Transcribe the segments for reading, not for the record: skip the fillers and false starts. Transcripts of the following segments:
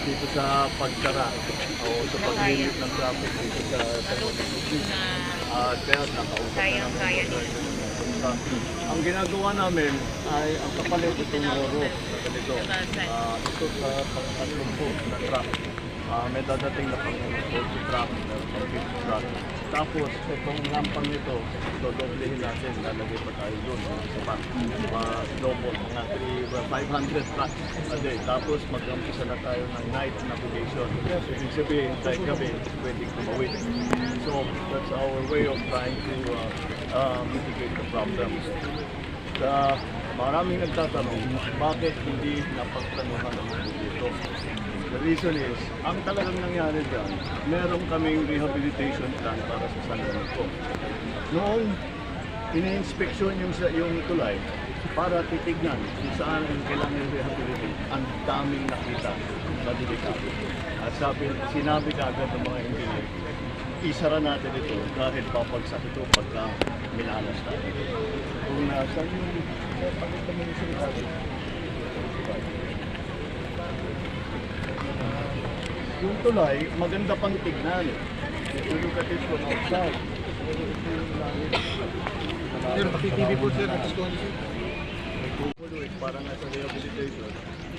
dito sa pagtara o sa pag-limit ng traffic dito sa kaya nakausap na namin ang ginagawa namin ay ang kapalit itong oro na ganito. Ito sa pang-tatlong po na truck. May dadating na pang-40 truck, pang-50 truck. Tapos itong lampang nito, dodoblehin natin, lalagay pa tayo doon. Double, mga 500 trucks a day. Tapos mag-umpisa na tayo ng night navigation. Ibig sabihin, tayo gabi, pwedeng tumawid. So that's our way of trying to mitigate the problems. Maraming nagtatanong, bakit hindi napagtanuhan ang mga dito? The reason is, ang talagang nangyari dyan, meron kaming rehabilitation plan para sa San Juanico. Noong ini-inspeksyon yung tulay, para titignan kung saan ang kailangan rehabilitate, ang daming nakita na delikado. At sinabi agad ng mga engineer, isara natin ito dahil papagsak ito pagka minalas tayo. Kung nasa yung pagkita mo yung sinasabi, yung tulay, maganda pang tignan. Look at this one outside. Sir, paki-TV po sir, at gusto parang nasa rehabilitation.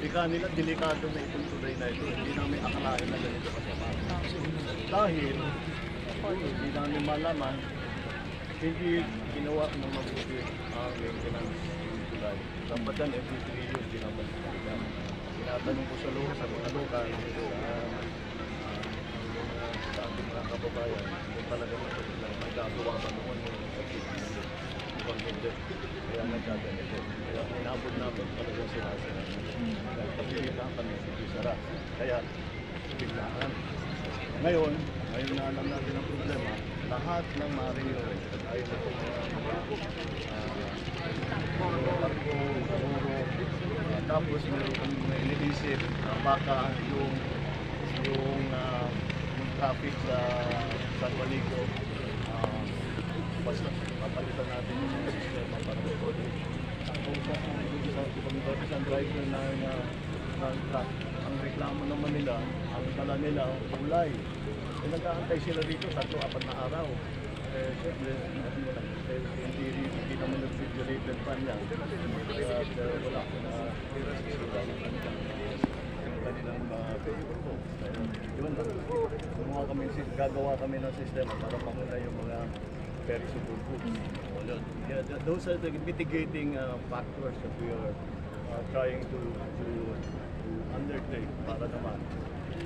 Ika nila, delikado na itong tulay na ito. Hindi namin akalain na ganito kasama. Dahil, hindi namin malaman, hindi ginawa ng mabuti ang maintenance ng tulay. Dapat yan, every 3 years, ginabalik. Tinatanong ko sa lugar, sa mga lokal, sa ating mga kababayan, kung talaga magagawa pa naman yung hindi. Kaya nagkaganito. Kaya inabot namin talaga sinasara. Dahil pagkilitaan kami, hindi sara. Kaya, biglaan. Ngayon na alam natin ang problema, lahat ng marino ay na tapos meron kami iniisip baka yung traffic sa San Juanico basta papalitan natin yung sistema para kung sa driver ng truck ang reklamo naman nila ang dala nila kulay nag-aantay sila dito 3-4 na araw siyempre hindi naman nag-refrigerated pa niya at wala na kanilang paper po. Yun, gagawa kami ng sistema para makuna yung mga perishable goods. Yeah, those are the mitigating factors that we are trying to undertake para naman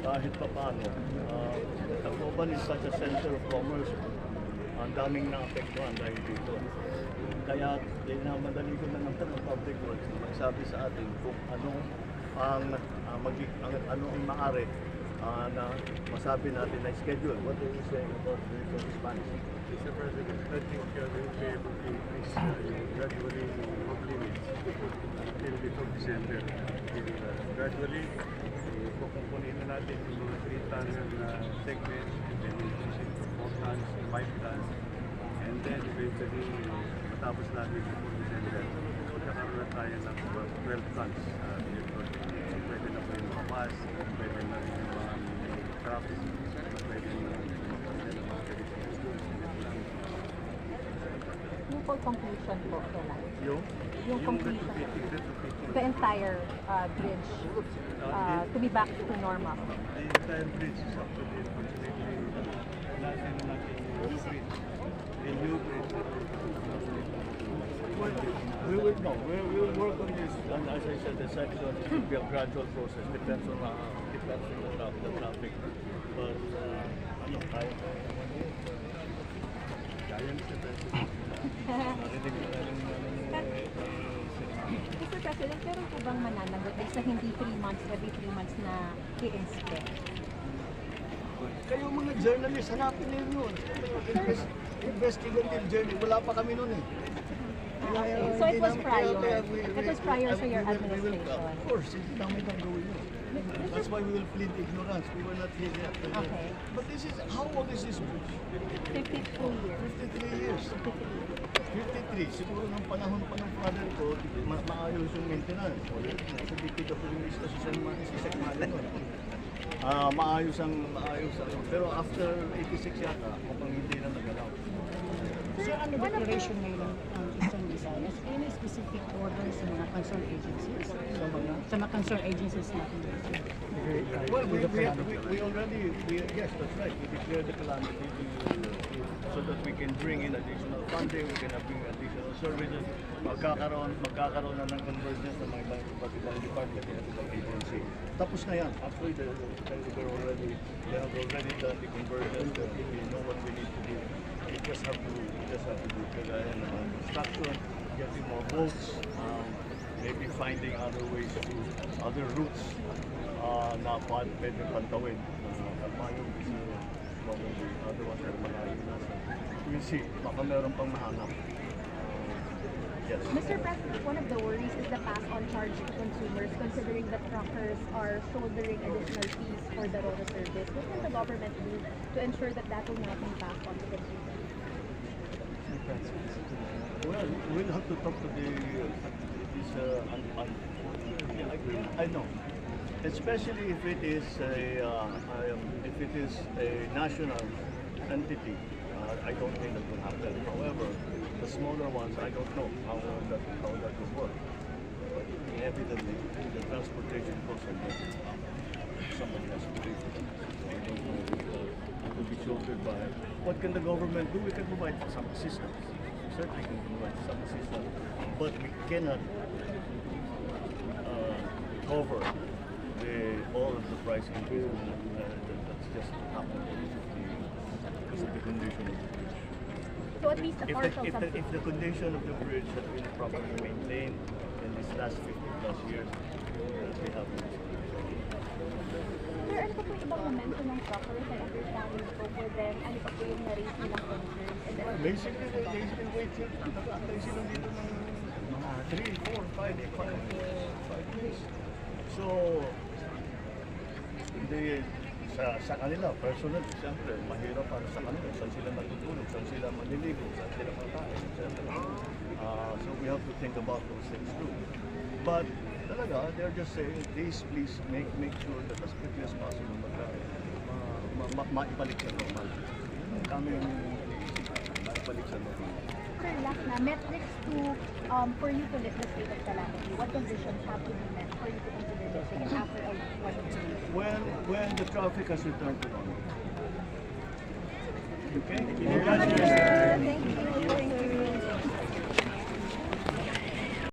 kahit pa paano. Tacloban is such a center of commerce. Ang daming naapektuhan dahil dito. Kaya madali ko na naman ng public works na magsabi sa atin kung ano ang maaari na masabi natin na schedule. What are you saying about the Spanish? Mr. President, I think we will be able to increase gradually of limits until before December. Gradually, kukunin na natin yung mga 3-tunnel na segments and then increase it to 4 tons, 5 tons, and then eventually matapos natin before December. Magkakaroon na tayo ng 12 tons. Pwede na po yung mga bus, pwede na rin yung mga traffic, pwede na yung mga Yung for conclusion po, kailan? yung completion, the entire bridge to be back to normal. The entire bridge is actually completely natin yung bridge. The new bridge. We will work on this, and as I said, the section will be a gradual process. Depends on the traffic. But kaya Mr. President, pero po bang mananagot ay sa hindi 3 months, every 3 months na i-inspect? Kayo mga journalists, hanapin niyo yun. Investigative journey, wala pa kami nun eh. So it was prior. It was prior sa your administration. Of course, hindi namin kang gawin yun. That's why we will plead ignorance. We were not here yet. Okay. But this is, how old is this bridge? 52 years. 53 years. 53. Siguro ng panahon pa ng father ko, maayos yung maintenance. Nasa DPWH na si Sir Mali nun. maayos ang, pero after 86 yata, mukhang hindi na nagalaw. Sir, ano declaration ngayon ng Eastern Visayas? Any specific orders sa mga concerned agencies? Sa mga concerned agencies natin. Well, we already, yes, that's right. We declared the calamity so that we can bring in additional funding, we can bring additional services. Magkakaroon na ng convergence ng mga iba't ibang department and ibang agency. Tapos na yan. Actually, they have already done the convergence. We know what we need to do. We just have to do kagaya ng construction, getting more boats, maybe finding other ways to, other routes na pwede pantawid. Kamayong is probably other ones are malayo na. We'll see. Baka meron pang mahanap. Yes. Mr. President, one of the worries is the pass-on charge to consumers, considering that truckers are shouldering additional fees for the RORO service. What can the government do to ensure that that will not be passed on to consumers? Well, we'll have to talk to I know, especially if it is a national entity. I don't think that will happen. However, the smaller ones, I don't know how that will work. But evidently, the transportation costs are not. Somebody has to pay for them. I don't know if it will be shouldered by. What can the government do? We can provide some assistance. We certainly can provide some assistance, but we cannot cover all of the price increase that's just happened because of the condition of the bridge. So at least a partial subsidy. If the condition of the bridge had been properly maintained in these last 50 plus years, we have no Sir, ano pa po ibang momento ng truckers? I understand you spoke with them. Ano pa po yung na-raise nilang concerns? And then, basically, they still wait here. Nag-aantay sila dito ng mga 3, 4, 5 days. So, hindi, sa kanila, personal, siyempre, mahirap para sa kanila. Saan sila matutulog, saan sila maniligo, saan sila makain, etc. So we have to think about those things too. But talaga, they're just saying, please make sure that as quickly as possible maibalik sa normal. Kami yung maibalik sa normal. sir, last na, metrics to, for you to lift the state of calamity, what conditions have to be met for you to consider lifting it after a 1 year? When the traffic has returned to normal. Okay? Thank you.